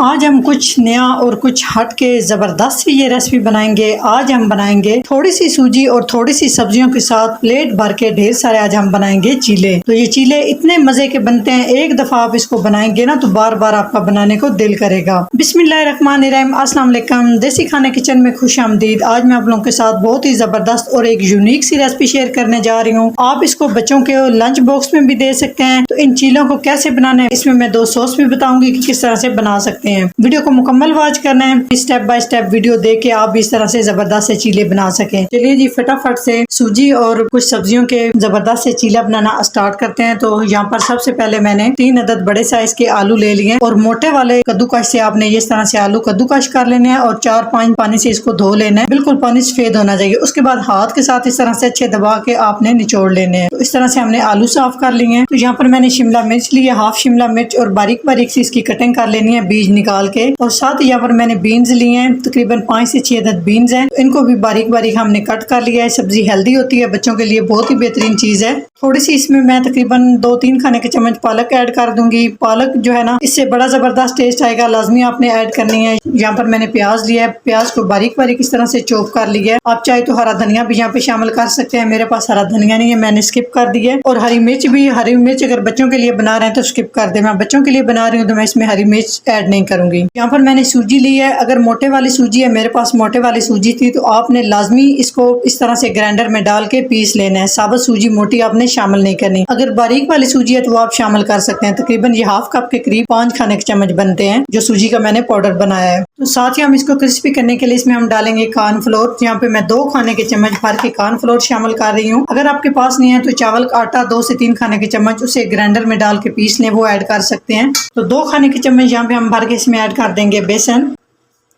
आज हम कुछ नया और कुछ हट के ज़बरदस्त सी ये रेसिपी बनाएंगे। आज हम बनाएंगे थोड़ी सी सूजी और थोड़ी सी सब्जियों के साथ प्लेट भर के ढेर सारे आज हम बनाएंगे चीले। तो ये चीले इतने मज़े के बनते हैं, एक दफ़ा आप इसको बनाएंगे ना तो बार बार आपका बनाने को दिल करेगा। बिस्मिल्लाहिर्रहमानिर्रहीम, अस्सलाम वालेकुम। देसी खाने किचन में खुशामदीद। आज मैं आप लोगों के साथ बहुत ही ज़बरदस्त और एक यूनिक सी रेसिपी शेयर करने जा रही हूँ। आप इसको बच्चों के लंच बॉक्स में भी दे सकते हैं। तो इन चीलों को कैसे बनाना है, इसमें मैं 2 सॉस भी बताऊंगी कि किस तरह से बना सकते हैं। वीडियो को मुकम्मल वॉच करना है, स्टेप बाय स्टेप वीडियो देख के आप इस तरह से जबरदस्त से चीले बना सकें। चलिए जी, फटाफट से सूजी और कुछ सब्जियों के जबरदस्त से चीला बनाना स्टार्ट करते हैं। तो यहाँ पर सबसे पहले मैंने 3 अदद बड़े साइज के आलू ले लिए और मोटे वाले कद्दूकश से आपने इस तरह से आलू कद्दूकश कर लेने हैं और 4-5 पानी से इसको धो लेना है। बिल्कुल पानी सफेद होना चाहिए। उसके बाद हाथ के साथ इस तरह से अच्छे दबा के आपने निचोड़ लेने हैं। तो इस तरह से हमने आलू साफ कर लिए हैं। तो यहाँ पर मैंने शिमला मिर्च ली है, हाफ शिमला मिर्च, और बारीक बारीक सी इसकी कटिंग कर लेनी है बीज निकाल के। और साथ ही यहाँ पर मैंने बीन्स लिए हैं, तकरीबन 5 से 6 अदद बीन्स हैं। तो इनको भी बारीक बारीक हमने कट कर लिया है। सब्जी हेल्दी होती है, बच्चों के लिए बहुत ही बेहतरीन चीज है। थोड़ी सी इसमें मैं तकरीबन 2-3 खाने के चम्मच पालक ऐड कर दूंगी। पालक जो है ना, इससे बड़ा जबरदस्त टेस्ट आएगा, लाजमी आपने ऐड करनी है। यहाँ पर मैंने प्याज लिया है, प्याज को बारीक बारीक इस तरह से चॉप कर लिया है। आप चाहे तो हरा धनिया भी यहाँ पे शामिल कर सकते हैं। मेरे पास हरा धनिया नहीं है, मैंने स्किप कर दिया है। और हरी मिर्च भी, हरी मिर्च अगर बच्चों के लिए बना रहे हैं तो स्किप कर दे। मैं बच्चों के लिए बना रही हूँ तो मैं इसमें हरी मिर्च ऐड नहीं करूंगी। यहाँ पर मैंने सूजी ली है। अगर मोटे वाली सूजी है, मेरे पास मोटे वाली सूजी थी, तो आपने लाजमी इसको इस तरह से ग्राइंडर में डाल के पीस लेना है। साबुत सूजी मोटी आपने शामिल नहीं करनी। अगर बारीक वाली सूजी है तो आप शामिल कर सकते हैं। तकरीबन ये हाफ कप के करीब 5 खाने के चम्मच बनते हैं जो सूजी का मैंने पाउडर बनाया है। तो साथ ही हम इसको क्रिस्पी करने के लिए इसमें हम डालेंगे कॉर्नफ्लोर। यहाँ पे मैं 2 खाने के चम्मच भर के कॉर्नफ्लोर शामिल कर रही हूँ। अगर आपके पास नहीं है तो चावल का आटा 2 से 3 खाने के चम्मच उसे ग्राइंडर में डाल के पीस लें, वो ऐड कर सकते हैं। तो 2 खाने के चम्मच यहाँ पे हम भर के इसमें ऐड कर देंगे बेसन।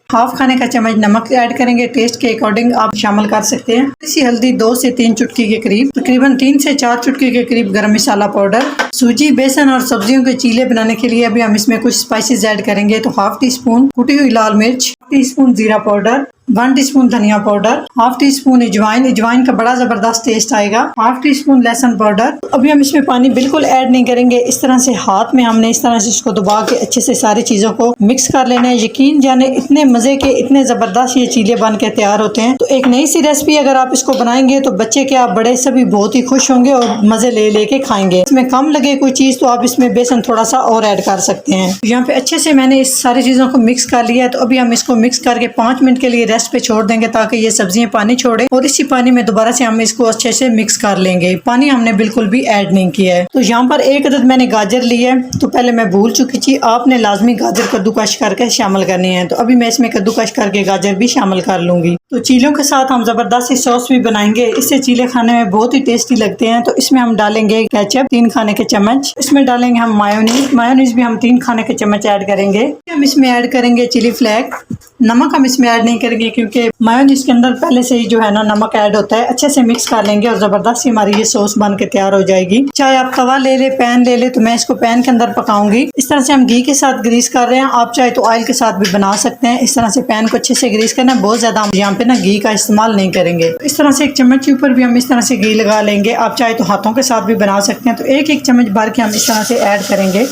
हाफ खाने का चम्मच नमक ऐड करेंगे, टेस्ट के अकॉर्डिंग आप शामिल कर सकते हैं। इसी हल्दी 2 से 3 चुटकी के करीब, तकरीबन 3 से 4 चुटकी के करीब गरम मसाला पाउडर। सूजी, बेसन और सब्जियों के चीले बनाने के लिए अभी हम इसमें कुछ स्पाइसेस ऐड करेंगे। तो हाफ टी स्पून कुटी हुई लाल मिर्च, टी स्पून जीरा पाउडर, 1 टीस्पून धनिया पाउडर, हाफ टी स्पून अजवाइन का बड़ा जबरदस्त टेस्ट आएगा, हाफ टी स्पून लहसुन पाउडर। अभी हम इसमें पानी बिल्कुल ऐड नहीं करेंगे। इस तरह से हाथ में हमने इस तरह से इसको दबा के अच्छे से सारी चीजों को मिक्स कर लेना है। यकीन जाने इतने मजे के, इतने जबरदस्त ये चीले बन के तैयार होते हैं। तो एक नई सी रेसिपी अगर आप इसको बनाएंगे तो बच्चे क्या बड़े सभी बहुत ही खुश होंगे और मजे ले लेके खाएंगे। इसमें कम लगे कोई चीज तो आप इसमें बेसन थोड़ा सा और ऐड कर सकते हैं। यहाँ पे अच्छे से मैंने इस सारी चीजों को मिक्स कर लिया है। तो अभी हम इसको मिक्स करके 5 मिनट के लिए रेस्ट पे छोड़ देंगे ताकि ये सब्जियां पानी छोड़े। और इसी पानी में दोबारा से हम इसको अच्छे से मिक्स कर लेंगे। पानी हमने बिल्कुल भी ऐड नहीं किया है। तो यहाँ पर 1 अदद मैंने गाजर ली है। तो पहले मैं भूल चुकी थी, आपने लाजमी गाजर कद्दूकश करके शामिल करनी है। तो अभी मैं इसमें कद्दूकश करके गाजर भी शामिल कर लूंगी। तो चीलों के साथ हम जबरदस्त सी सॉस भी बनाएंगे। इससे चीले खाने में बहुत ही टेस्टी लगते हैं। तो इसमें हम डालेंगे केचप 3 खाने के चम्मच। इसमें डालेंगे हम मायोनीज भी हम 3 खाने के चम्मच ऐड करेंगे। हम इसमें ऐड करेंगे चिली फ्लेक। नमक हम इसमें ऐड नहीं करेंगे क्योंकि मायोनीज के अंदर पहले से ही जो है ना नमक ऐड होता है। अच्छे से मिक्स कर लेंगे और जबरदस्त सी हमारी ये सॉस बन के तैयार हो जाएगी। चाहे आप तवा ले ले, पैन ले ले, तो मैं इसको पैन के अंदर पकाऊंगी। इस तरह से हम घी के साथ ग्रीस कर रहे हैं। आप चाहे तो ऑयल के साथ भी बना सकते हैं। इस तरह से पैन को अच्छे से ग्रीस करना है। बहुत ज्यादा हम यहाँ पे ना घी का इस्तेमाल नहीं करेंगे। इस तरह से एक चम्मच के ऊपर भी हम इस तरह से घी लगा लेंगे। आप चाहे तो हाथों के साथ भी बना सकते हैं। तो 1-1 चम्मच भर के हम इस तरह से ऐड करेंगे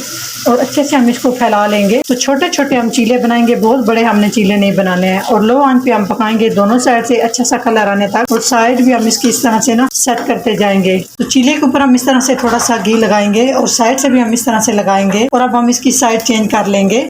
और अच्छे से हम इसको फैला लेंगे। तो छोटे छोटे हम चीले बनाएंगे, बहुत बड़े हमने चीले नहीं बनाने हैं। और लो आंच पे हम पकाएंगे दोनों साइड से अच्छा सा कलर आने तक। और साइड भी हम इसकी इस तरह से ना सेट करते जाएंगे। तो चीले के ऊपर हम इस तरह से थोड़ा सा घी लगाएंगे और साइड से भी हम इस तरह से लगाएंगे। और अब हम इसकी साइड चेंज कर लेंगे।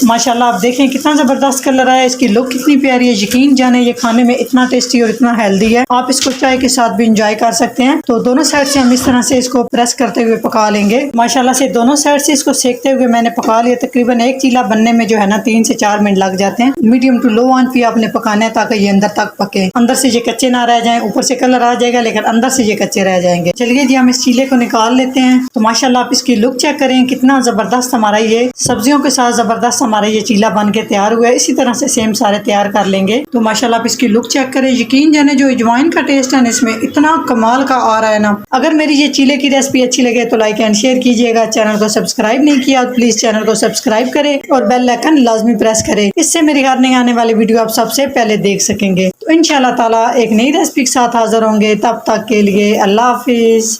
माशाल्लाह आप देखें कितना जबरदस्त कलर आया, इसकी लुक कितनी प्यारी है। यकीन जाने ये खाने में इतना टेस्टी और इतना हेल्दी है। आप इसको चाय के साथ भी इंजॉय कर सकते हैं। तो दोनों साइड से हम इस तरह से इसको प्रेस करते हुए पका लेंगे। माशाल्लाह से दोनों साइड से इसको सेकते हुए मैंने पका लिया। तकरीबन एक चीला बनने में जो है ना 3 से 4 मिनट लग जाते हैं। मीडियम टू लो आंच पे आपने पकाना है ताकि ये अंदर तक पके, अंदर से ये कच्चे ना रह जाए। ऊपर से कलर आ जाएगा लेकिन अंदर से ये कच्चे रह जाएंगे। चलिए जी, हम इस चीले को निकाल लेते हैं। तो माशाल्लाह आप इसकी लुक चेक करें, कितना जबरदस्त हमारा ये सब्जियों के साथ जबरदस्त हमारा ये चीला बन के तैयार हुआ है। इसी तरह से सेम सारे तैयार कर लेंगे। तो माशाल्लाह आप इसकी लुक चेक करें। यकीन जाने जो अजवाइन का टेस्ट है ना इसमें इतना कमाल का आ रहा है ना। अगर मेरी ये चीले की रेसिपी अच्छी लगे तो लाइक एंड शेयर कीजिएगा। चैनल को सब्सक्राइब नहीं किया तो प्लीज चैनल को सब्सक्राइब करें और बेल आइकन लाजमी प्रेस करें। इससे मेरी हर नई आने वाली वीडियो आप सबसे पहले देख सकेंगे। तो इंशाल्लाह ताला एक नई रेसिपी के साथ हाजिर होंगे। तब तक के लिए अल्लाह हाफिज।